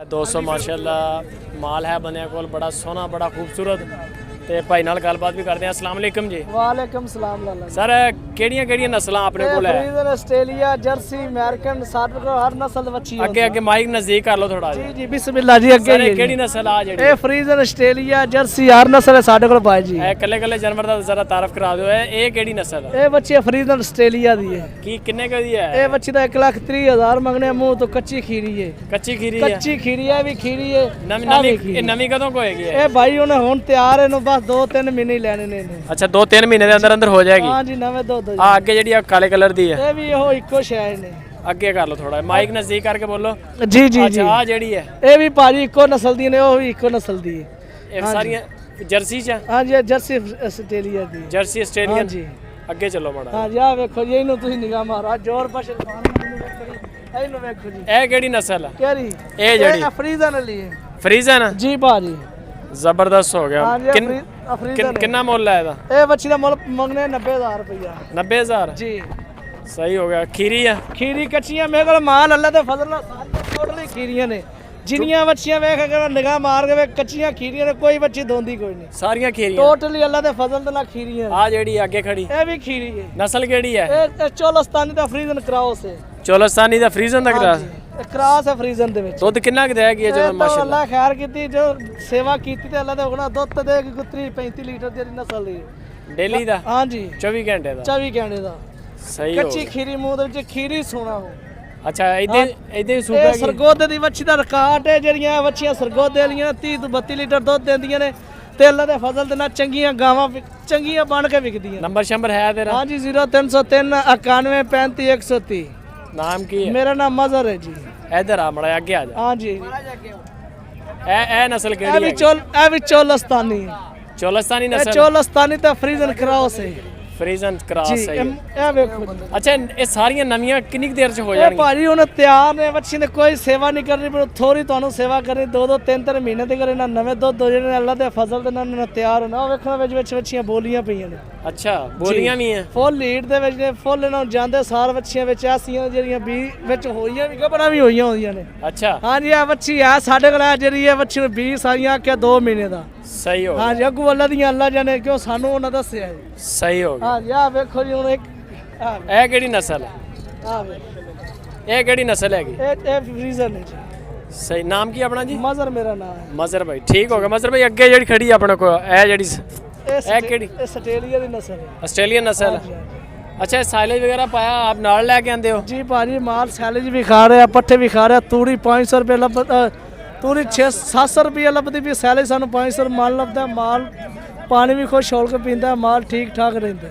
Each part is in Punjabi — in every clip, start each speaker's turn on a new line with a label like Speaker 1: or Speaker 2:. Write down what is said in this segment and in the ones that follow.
Speaker 1: दोस्तों माशाल्लाह माल है बंदे कोल बड़ा सोहना बड़ा खूबसूरत ते भाई नाल गलबात भी करते हैं। अस्सलाम वालेकुम जी।
Speaker 2: वालेकुम सलाम लाला
Speaker 1: सर केड़ियां नस्लां अपने कोल है?
Speaker 2: फ्रीजन, ऑस्ट्रेलिया, जर्सी, अमेरिकन, सारे को हर नस्ल दी बच्ची है।
Speaker 1: आगे माइक नजदीक कर लो थोड़ा
Speaker 2: जी जी बिस्मिल्लाह जी। अगे
Speaker 1: सर केड़ी नस्ल आ जेड़ी
Speaker 2: ए फ्रीजन, ऑस्ट्रेलिया, जर्सी हर नस्ल है साडे कोल भाई जी।
Speaker 1: ए कल्ले जानवर दा जरा तारफ करा दो। ए केड़ी नस्ल है?
Speaker 2: ए बच्ची फ्रीजन ऑस्ट्रेलिया दी है।
Speaker 1: की किन्ने क दी है?
Speaker 2: ए बच्ची दा 1,30,000 मंगने मुंह तो कच्ची खीरी है।
Speaker 1: कच्ची खीरी है?
Speaker 2: कच्ची खीरी है भी खीरी है।
Speaker 1: नवी कदों को होएगी?
Speaker 2: ए भाई उन्हें हुन तैयार है नो बस 2-3 महीने लेने ने।
Speaker 1: अच्छा 2-3 महीने दे अंदर हो जाएगी।
Speaker 2: हां जी नवे दो
Speaker 1: आ आगे जेडी काले कलर दी है
Speaker 2: ए भी हो इको शय ने।
Speaker 1: आगे कर लो थोड़ा माइक नजदीक करके बोलो।
Speaker 2: जी जी
Speaker 1: अच्छा आ जेडी है
Speaker 2: ए भी भाजी इको नस्ल दी ने ओ भी इको नस्ल दी है।
Speaker 1: ए सारी जर्सी च?
Speaker 2: हां जी जर्सी ऑस्ट्रेलिया दी।
Speaker 1: Jersey Australian.
Speaker 2: हां जी
Speaker 1: ਅੱਗੇ ਚੱਲੋ ਮਾੜਾ।
Speaker 2: ਹਾਂ ਜੀ ਆ ਵੇਖੋ ਜੀ ਇਹਨੂੰ ਤੁਸੀਂ ਨਿਗਾਹ ਮਾਰੋ ਜੋਰ ਪਾਸ਼ੇ ਇਹਨੂੰ ਵੇਖੋ ਜੀ।
Speaker 1: ਇਹ ਕਿਹੜੀ ਨਸਲ ਹੈ?
Speaker 2: ਕਿਹੜੀ?
Speaker 1: ਇਹ ਜਿਹੜੀ
Speaker 2: ਫਰੀਜ਼ਨ ਵਾਲੀ ਹੈ।
Speaker 1: ਫਰੀਜ਼ਨ
Speaker 2: ਜੀ ਬਾਜੀ
Speaker 1: ਜ਼ਬਰਦਸਤ ਹੋ ਗਿਆ।
Speaker 2: ਫਰੀਜ਼ਨ
Speaker 1: ਕਿੰਨਾ ਮੁੱਲ ਹੈ ਇਹਦਾ?
Speaker 2: ਇਹ ਬੱਚੀ ਦਾ ਮੁੱਲ ਮੰਗਨੇ 90,000 ਰੁਪਇਆ।
Speaker 1: 90,000
Speaker 2: ਜੀ
Speaker 1: ਸਹੀ ਹੋ ਗਿਆ। ਖੀਰੀ ਆ?
Speaker 2: ਖੀਰੀ ਕੱਚੀਆਂ ਮੇਰੇ ਕੋਲ ਮਾਲ ਅੱਲਾ ਦੇ ਫਜ਼ਲ ਨਾਲ ਸਾਰੀਆਂ ਟੋਟਲੀ ਖੀਰੀਆਂ ਨੇ। ਜਿੰਨੀਆਂ ਬੱਚੀਆਂ ਵੇਖ ਕੇ ਨਿਗਾਹ ਮਾਰ ਕੇ ਵੇਖ ਕੱਚੀਆਂ ਖੀਰੀਆਂ ਨੇ ਕੋਈ ਬੱਚੀ ਦੋਂਦੀ ਕੋਈ ਨਹੀਂ।
Speaker 1: ਸਾਰੀਆਂ ਖੀਰੀਆਂ
Speaker 2: ਟੋਟਲੀ ਅੱਲਾ ਦੇ ਫਜ਼ਲ ਦੇ ਨਾਲ ਖੀਰੀਆਂ।
Speaker 1: ਆ ਜਿਹੜੀ ਅੱਗੇ ਖੜੀ
Speaker 2: ਇਹ ਵੀ ਖੀਰੀ ਹੈ।
Speaker 1: ਨਸਲ ਕਿਹੜੀ ਹੈ?
Speaker 2: ਇਹ ਚੋਲਸਤਾਨੀ ਦਾ ਫਰੀਜ਼ਨ ਕਰਾਸ ਹੈ।
Speaker 1: ਚੋਲਸਤਾਨੀ ਦਾ ਫਰੀਜ਼ਨ ਦਾ ਕਰਾਸ?
Speaker 2: ਕਰਾਸ ਹੈ ਫਰੀਜ਼ਨ ਦੇ ਵਿੱਚ।
Speaker 1: ਦੁੱਧ ਕਿੰਨਾ ਕੁ ਦੇਗੀ ਜਦੋਂ ਮਾਸ਼ਾਅੱਲਾ?
Speaker 2: ਅੱਲਾ ਖੈਰ ਕੀਤੀ ਜੋ ਸੇਵਾ ਕੀਤੀ ਤੇ ਅੱਲਾ ਦੇ ਹੁਕਮ ਨਾਲ ਦੁੱਧ ਤੇ ਦੇਗੀ 35 ਲੀਟਰ ਦੀ ਨਸਲ ਦੀ
Speaker 1: ਡੇਲੀ ਦਾ?
Speaker 2: ਹਾਂ ਜੀ
Speaker 1: 24 ਘੰਟੇ ਦਾ?
Speaker 2: 24 ਘੰਟੇ ਦਾ।
Speaker 1: ਸਹੀ ਹੋ
Speaker 2: ਕੱਚੀ ਖੀਰੀ ਮੂੰਹ ਦੇ ਵਿੱਚ ਖੀਰੀ ਸੋਣਾ ਹੋ।
Speaker 1: ਅੱਛਾ ਇਹਦੇ ਸੂਬੇ
Speaker 2: ਇਹ ਸਰਗੋਦੇ ਦੀ ਵੱਛੀ ਦਾ ਰਿਕਾਰਡ ਹੈ। ਜਿਹੜੀਆਂ ਵੱਛੀਆਂ ਸਰਗੋਦੇ ਵਾਲੀਆਂ 30 ਤੋਂ 32 ਲੀਟਰ ਦੁੱਧ ਦਿੰਦੀਆਂ ਨੇ ਤੇ ਅੱਲਾ ਦੇ ਫਜ਼ਲ ਦੇ ਨਾਲ ਚੰਗੀਆਂ ਗਾਵਾਂ ਚੰਗੀਆਂ ਬਣ ਕੇ ਵਿਕਦੀਆਂ।
Speaker 1: ਨੰਬਰ ਸ਼ੰਬਰ ਹੈ ਤੇਰਾ?
Speaker 2: ਹਾਂ ਜੀ 0303 91 35 130।
Speaker 1: ਨਾਮ ਕੀ ਹੈ?
Speaker 2: ਮੇਰਾ ਨਾਮ ਮਜ਼ਹਰ ਹੈ ਜੀ।
Speaker 1: ਇਧਰ ਆ ਮੜਾ ਅੱਗੇ ਆ ਜਾ।
Speaker 2: ਹਾਂ ਜੀ
Speaker 1: ਇਹ ਨਸਲ ਕਿਹੜੀ ਹੈ?
Speaker 2: ਇਹ ਵੀ ਚੋਲਸਤਾਨੀ ਹੈ।
Speaker 1: ਚੋਲਸਤਾਨੀ ਨਸਲ?
Speaker 2: ਚੋਲਸਤਾਨੀ ਤਾਂ ਫਰੀਜ਼ਨ ਕਰਾਸ ਹੈ।
Speaker 1: ਫਰੀਜ਼ਨ ਕਰਾਸ ਹੈ।
Speaker 2: ਇਹ ਵੇਖੋ।
Speaker 1: ਅੱਛਾ ਇਹ ਸਾਰੀਆਂ ਨਵੀਆਂ ਕਿੰਨੀ ਦੇਰ ਚ ਹੋ
Speaker 2: ਇਹ
Speaker 1: ਜਾਣਗੀਆਂ?
Speaker 2: ਭਾਜੀ ਹੁਣ ਤਿਆਰ ਨੇ ਬੱਚੀ ਨੇ ਕੋਈ ਸੇਵਾ ਨਹੀਂ ਕਰਨੀ ਪਰ ਥੋੜੀ ਤੁਹਾਨੂੰ ਸੇਵਾ ਕਰਨੀ 2-2 3-3 ਮਹੀਨੇ ਤੇ ਕਰੇ ਨਾ ਨਵੇਂ ਦੁੱਧ ਹੋ ਜਾਣੇ ਅੱਲਾ ਦੇ ਫਜ਼ਲ ਦੇ ਨਾਲ ਤਿਆਰ ਹੋਣਾ। ਉਹ ਵੇਖਣਾ ਵਿੱਚ ਬੱਚੀਆਂ ਬੋਲੀਆਂ ਪਈਆਂ ਨੇ।
Speaker 1: ਅੱਛਾ ਬੋਲੀਆਂ ਵੀ ਹੈ? ਫੁੱਲ
Speaker 2: ਲੀਡ ਦੇ ਵਿੱਚ ਨੇ ਫੁੱਲ ਨਾਲ ਜਾਂਦੇ ਸਾਰ ਬੱਚੀਆਂ ਵਿੱਚ ਐਸੀਆਂ ਜਿਹੜੀਆਂ ਵੀ ਵਿੱਚ ਹੋਈਆਂ ਵੀ ਗੱਭਣਾ ਵੀ ਹੋਈਆਂ ਹੁੰਦੀਆਂ ਨੇ।
Speaker 1: ਅੱਛਾ
Speaker 2: ਹਾਂ ਜੀ ਇਹ ਬੱਚੀ ਆ ਸਾਡੇ ਕੋਲ ਆ ਜਿਹੜੀ ਇਹ ਬੱਚੀ ਨੂੰ 20 ਸਾਰੀਆਂ ਆਖਿਆ 2 ਮਹੀਨੇ ਦਾ।
Speaker 1: ਸਹੀ ਹੋ ਗਿਆ।
Speaker 2: ਹਾਂ ਜੀ ਅੱਗੂ ਅੱਲਾ ਦੀਆਂ ਅੱਲਾ ਜਾਣੇ ਕਿਉਂ ਸਾਨੂੰ ਉਹਨਾਂ ਦੱਸਿਆ ਜੀ।
Speaker 1: ਸਹੀ ਹੋ ਗਿਆ।
Speaker 2: ਹਾਂ ਜੀ ਆ ਵੇਖੋ ਜੀ ਹੁਣ ਇੱਕ
Speaker 1: ਇਹ ਕਿਹੜੀ ਨਸਲ ਹੈ?
Speaker 2: ਆ ਵੇ
Speaker 1: ਇਹ ਕਿਹੜੀ ਨਸਲ ਹੈਗੀ?
Speaker 2: ਇਹ ਫਰੀਜ਼ਨ ਹੈ ਜੀ।
Speaker 1: ਸਹੀ ਨਾਮ ਕੀ ਆਪਣਾ ਜੀ?
Speaker 2: ਮਜ਼ਹਰ ਮੇਰਾ ਨਾਮ ਹੈ।
Speaker 1: ਮਜ਼ਹਰ ਭਾਈ ਠੀਕ ਹੋ ਗਿਆ। ਮਜ਼ਹਰ ਭਾਈ ਅੱਗੇ ਜਿਹੜੀ ਖੜੀ ਆਪਣੇ ਕੋਲ ਇਹ ਜਿਹੜੀ ਇਹ ਕਿਹੜੀ?
Speaker 2: ਇਹ ਆਸਟ੍ਰੇਲੀਆ ਦੀ ਨਸਲ ਹੈ।
Speaker 1: ਆਸਟ੍ਰੇਲੀਅਨ ਨਸਲ? ਅੱਛਾ ਸਾਈਲੇਜ ਵਗੈरह ਪਾਇਆ ਆਪ ਨਾਲ ਲੈ ਕੇ ਆਂਦੇ ਹੋ?
Speaker 2: ਜੀ ਭਾਜੀ ਮਾਲ ਸਾਈਲੇਜ ਵੀ ਖਾ ਰਿਹਾ ਪੱਠੇ ਵੀ ਖਾ ਰਿਹਾ। ਤੂੜੀ 500 ਰੁਪਏ ਲੱਭ ਤੂੜੀ 600-700 ਰੁਪਏ ਲੱਭਦੀ ਵੀ ਸਾਈਲੇਜ ਸਾਨੂੰ 500 ਮਾਲ ਲੱਭਦਾ। ਮਾਲ ਪਾਣੀ ਵੀ ਖੁਸ਼ ਹੋ ਕੇ ਪੀਂਦਾ। ਮਾਲ ਠੀਕ ਠਾਕ ਰਹਿੰਦਾ।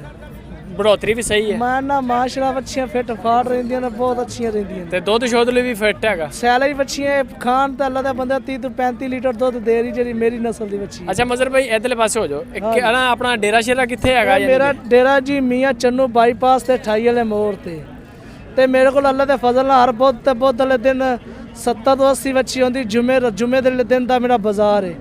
Speaker 1: बढ़ोतरी भी सही है?
Speaker 2: ਮੈਂ ਨਾ ਮਾਸ਼ਾਅੱਲਾ ਬੱਚੀਆਂ ਫਿੱਟ ਫਾੜ ਰਹਿੰਦੀਆਂ ਨੇ ਬਹੁਤ ਅੱਛੀਆਂ ਰਹਿੰਦੀਆਂ ਨੇ।
Speaker 1: ਤੇ ਦੁੱਧ ਸ਼ੁੱਧ ਲਈ ਵੀ ਫਿੱਟ ਹੈਗਾ?
Speaker 2: ਸੈਲੇਜ ਬੱਚੀਆਂ ਖਾਣ ਤਾਂ ਅੱਲਾ ਦਾ ਬੰਦਾ 30 ਤੋਂ 35 ਲੀਟਰ ਦੁੱਧ ਦੇ ਰਹੀ ਜਿਹੜੀ ਮੇਰੀ ਨਸਲ ਦੀ ਬੱਚੀ।
Speaker 1: ਅੱਛਾ ਮਜ਼ਰ ਭਾਈ ਇਧਰਲੇ ਪਾਸੇ ਹੋ ਜਾਓ। ਇੱਕ ਨਾ ਆਪਣਾ ਡੇਰਾ ਸ਼ੇਰਾ ਕਿੱਥੇ ਹੈਗਾ?
Speaker 2: ਮੇਰਾ ਡੇਰਾ ਜੀ ਮੀਆਂ ਚੰਨੂ ਬਾਈਪਾਸ ਤੇ 28 ਵਾਲੇ ਮੋੜ ਤੇ ਮੇਰੇ ਕੋਲ ਅੱਲਾ ਦੇ ਫਜ਼ਲ ਨਾਲ ਹਰ ਬੁੱਧ ਤੇ ਬੁੱਧ ਵਾਲੇ ਦਿਨ 70 ਤੋਂ 80 ਬੱਚੀ ਹੁੰਦੀ। ਜੁਮੇ ਦੇ ਦਿਨ ਦਾ ਮੇਰਾ ਬਾਜ਼ਾਰ ਹੈ।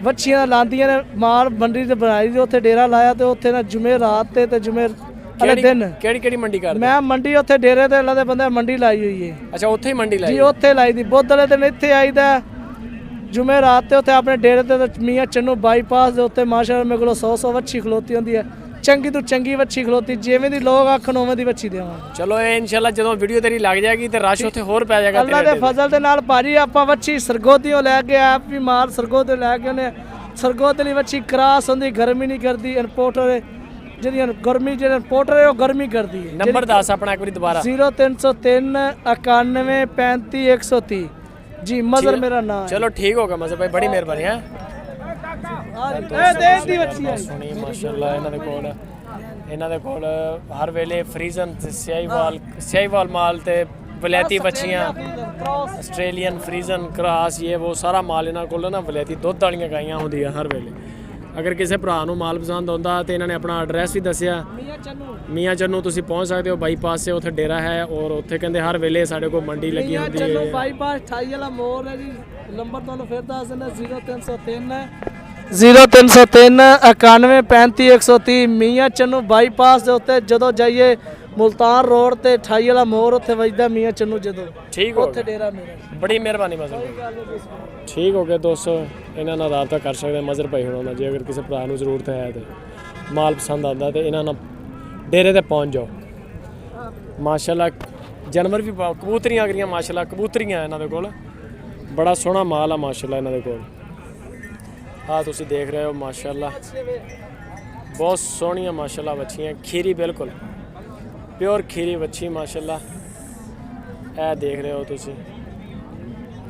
Speaker 2: ਬੱਚੀਆਂ ਲਾਂਦੀਆਂ ਨੇ ਮਾਲ ਮੰਡੀ ਤੇ ਬਣਾਈ ਦੀ ਉੱਥੇ ਡੇਰਾ ਲਾਇਆ ਤੇ ਉੱਥੇ ਨਾ ਜੁਮੇ ਰਾਤ ਤੇ ਜੁਮੇ ਵਾਲੇ ਦਿਨ
Speaker 1: ਕਿਹੜੀ ਮੰਡੀ ਕਰਦੇ?
Speaker 2: ਮੈਂ ਮੰਡੀ ਉੱਥੇ ਡੇਰੇ ਤੇ ਅੱਲਾ ਦੇ ਬੰਦੇ ਮੰਡੀ ਲਾਈ ਹੋਈ ਹੈ।
Speaker 1: ਅੱਛਾ ਉੱਥੇ ਹੀ ਮੰਡੀ ਲਾਈ?
Speaker 2: ਜੀ ਉੱਥੇ ਲਾਈ ਦੀ। ਬੁੱਧ ਵਾਲੇ ਦਿਨ ਇੱਥੇ ਆਈਦਾ ਜੁਮੇ ਰਾਤ ਤੇ ਉੱਥੇ ਆਪਣੇ ਡੇਰੇ ਤੇ ਮੀਆਂ ਚੰਨੂ ਬਾਈਪਾਸ ਦੇ ਉੱਤੇ ਮਾਸ਼ਾਅੱਲਾ ਮੇਰੇ ਕੋਲ 100 ਵੱਛੀ ਖਲੋਤੀ ਹੁੰਦੀ ਹੈ। ਚੰਗੀ ਤੋਂ ਚੰਗੀ ਵੱਛੀ ਖਲੋਤੀ ਜਿਵੇਂ ਦੀ ਲੋਕ ਆਖਣ ਉਵੇਂ ਦੀ ਵੱਛੀ ਦੇਵਾਂਗੇ।
Speaker 1: ਚਲੋ ਇਹ ਇਨਸ਼ਾਅੱਲਾ ਜਦੋਂ ਵੀਡੀਓ ਤੇਰੀ ਲੱਗ ਜਾਏਗੀ ਤੇ ਰਸ਼ ਉੱਥੇ ਹੋਰ ਪੈ ਜਾਏਗਾ।
Speaker 2: ਅੱਲਾ ਦੇ ਫਜ਼ਲ ਦੇ ਨਾਲ ਭਾਜੀ ਆਪਾਂ ਵੱਛੀ ਸਰਗੋਦੀਓਂ ਲੈ ਕੇ ਆਪ ਵੀ ਮਾਲ ਸਰਗੋਦੇ ਲੈ ਕੇ ਉਹਨੇ ਸਰਗੋਦੇ ਲਈ ਵੱਛੀ ਕਰਾਸ ਹੁੰਦੀ ਗਰਮੀ ਨਹੀਂ ਕਰਦੀ। ਇੰਪੋਰਟਰ ਜਿਹੜੀਆਂ ਗਰਮੀ ਜਿਹੜੇ ਇੰਪੋਰਟਰ ਹੈ ਉਹ ਗਰਮੀ ਕਰਦੀ ਹੈ।
Speaker 1: ਨੰਬਰ ਦੱਸ ਆਪਣਾ ਇੱਕ ਵਾਰੀ ਦੁਬਾਰਾ।
Speaker 2: 0303 91 35 130 ਜੀ ਮਜ਼ਰ ਮੇਰਾ ਨਾਮ।
Speaker 1: ਚਲੋ ਠੀਕ ਹੋ ਗਿਆ ਮਜ਼ਰ ਭਾਈ ਬੜੀ ਮਿਹਰਬਾਨੀ ਹੈ।
Speaker 2: ਇਹ ਦੇਸ਼ ਦੀ ਵੱਛੀ ਹੈ
Speaker 1: ਸੁਣੀ ਮਾਸ਼ਾਅੱਲਾ ਇਹਨਾਂ ਦੇ ਕੋਲ ਹਰ ਵੇਲੇ ਫਰੀਜ਼ਨ ਤੇ ਸਿਆਹੀਵਾਲ ਮਾਲ ਤੇ ਵਲੈਤੀ ਬੱਚੀਆਂ ਆਸਟ੍ਰੇਲੀਅਨ ਫਰੀਜ਼ਨ ਕਰਾਸ ਇਹ ਉਹ ਸਾਰਾ ਮਾਲ ਇਹਨਾਂ ਕੋਲ ਨਾ ਵਲੈਤੀ ਦੁੱਧ ਵਾਲੀਆਂ ਗਾਈਆਂ ਹੁੰਦੀਆਂ ਹਰ ਵੇਲੇ। ਅਗਰ ਕਿਸੇ ਭਰਾ ਨੂੰ ਮਾਲ ਪਸੰਦ ਆਉਂਦਾ ਤੇ ਇਹਨਾਂ ਨੇ ਆਪਣਾ ਐਡਰੈਸ ਵੀ ਦੱਸਿਆ ਮੀਆਂ ਚੰਨੂ ਤੁਸੀਂ ਪਹੁੰਚ ਸਕਦੇ ਹੋ ਬਾਈਪਾਸ ਸੇ ਉੱਥੇ ਡੇਰਾ ਹੈ ਔਰ ਉੱਥੇ ਕਹਿੰਦੇ ਹਰ ਵੇਲੇ ਸਾਡੇ ਕੋਲ ਮੰਡੀ ਲੱਗੀ ਹੁੰਦੀ ਹੈ।
Speaker 2: ਬਾਈਪਾਸ 28 ਵਾਲਾ ਮੋੜ ਹੈ ਜੀ। ਨੰਬਰ ਤੁਹਾਨੂੰ ਫਿਰ ਦੱਸ ਦਿੰਦਾ 0303 91 35 130 ਮੀਆਂ ਚੰਨੂ ਬਾਈਪਾਸ ਦੇ ਉੱਤੇ ਜਦੋਂ ਜਾਈਏ ਮੁਲਤਾਨ ਰੋਡ ਤੇ 28 ਵਾਲਾ ਮੋੜ ਉੱਥੇ ਵੱਜਦਾ ਮੀਆਂ ਚੰਨੂ ਜਦੋਂ
Speaker 1: ਠੀਕ ਹੋ
Speaker 2: ਉੱਥੇ ਡੇਰਾ ਮੇਰਾ।
Speaker 1: ਬੜੀ ਮਿਹਰਬਾਨੀ ਮਜ਼ਰ ਭਾਈ। ਠੀਕ ਹੋ ਗਿਆ ਦੋਸਤੋ, ਇਹਨਾਂ ਨਾਲ ਰਾਬਤਾ ਕਰ ਸਕਦੇ ਮਜ਼ਰ ਭਾਈ ਹੋਣਾ ਨਾਲ। ਜੇ ਅਗਰ ਕਿਸੇ ਭਰਾ ਨੂੰ ਜ਼ਰੂਰਤ ਹੈ ਤੇ ਮਾਲ ਪਸੰਦ ਆਉਂਦਾ ਤੇ ਇਹਨਾਂ ਨਾਲ ਡੇਰੇ ਤੇ ਪਹੁੰਚ ਜਾਓ। ਮਾਸ਼ਾਅੱਲਾ ਜਾਨਵਰ ਵੀ ਕਬੂਤਰੀਆਂ ਆ ਗਈਆਂ, ਮਾਸ਼ਾਅੱਲਾ ਕਬੂਤਰੀਆਂ ਇਹਨਾਂ ਦੇ ਕੋਲ, ਬੜਾ ਸੋਹਣਾ ਮਾਲ ਆ ਮਾਸ਼ਾਅੱਲਾ ਇਹਨਾਂ ਦੇ ਕੋਲ। ਆਹ ਤੁਸੀਂ ਦੇਖ ਰਹੇ ਹੋ ਮਾਸ਼ਾਅੱਲਾ ਬਹੁਤ ਸੋਹਣੀਆਂ ਮਾਸ਼ਾਅੱਲਾ ਵੱਛੀਆਂ, ਖੀਰੀ ਬਿਲਕੁਲ ਪਿਓਰ ਖੀਰੀ ਵੱਛੀ ਮਾਸ਼ਾਅੱਲਾ। ਇਹ ਦੇਖ ਰਹੇ ਹੋ ਤੁਸੀਂ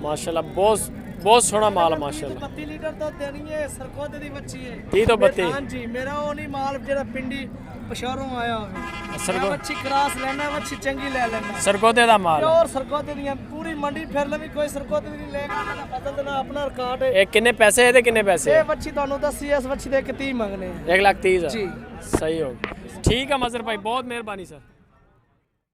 Speaker 1: ਮਾਸ਼ਾਅੱਲਾ ਬਹੁਤ ਸੋਹਣਾ ਮਾਲ ਆ ਮਾਸ਼ਾਅੱਲਾ।
Speaker 2: 32 ਲੀਟਰ ਦੁੱਧ ਦੇਣੀ ਹੈ, ਸਰਕੋਦੇ ਦੀ ਵੱਛੀ ਹੈ।
Speaker 1: 30 ਤੋਂ 32
Speaker 2: ਹਾਂਜੀ, ਮੇਰਾ ਉਹ ਨਹੀਂ ਮਾਲ ਜਿਹੜਾ ਪਿੰਡੀ ਪਸ਼ੌਰੋਂ ਆਇਆ ਹੋਵੇ।
Speaker 1: ਸਰਕੋ
Speaker 2: ਵੱਛੀ ਕਰਾਸ ਲੈਣਾ, ਵੱਛੀ ਚੰਗੀ ਲੈ ਲੈਣਾ।
Speaker 1: ਸਰਕੋਦੇ ਦਾ ਮਾਲ
Speaker 2: ਪਿਓਰ ਸਰਕੋਦੇ ਦੀਆਂ ਪੂਰੀ ਮੰਡੀ ਫਿਰ ਲਵੀ, ਕੋਈ ਸਰਕੋਦੇ ਦੀ ਨਹੀਂ ਲੈਗਾ ਨਾ ਫਸਲ ਦੇ ਨਾ ਆਪਣਾ ਰਿਕਾਰਡ ਹੈ।
Speaker 1: ਇਹ ਕਿੰਨੇ ਪੈਸੇ ਇਹਦੇ ਕਿੰਨੇ ਪੈਸੇ?
Speaker 2: ਇਹ ਵੱਛੀ ਤੁਹਾਨੂੰ ਦੱਸੀ, ਇਸ ਵੱਛੀ ਦੇ 30 ਮੰਗਨੇ ਆ।
Speaker 1: 1,30,000
Speaker 2: ਜੀ
Speaker 1: ਸਹੀ ਹੋ ਗਿਆ। ਠੀਕ ਹੈ ਮਜ਼ਰ ਭਾਈ, ਬਹੁਤ ਮਿਹਰਬਾਨੀ ਸਰ।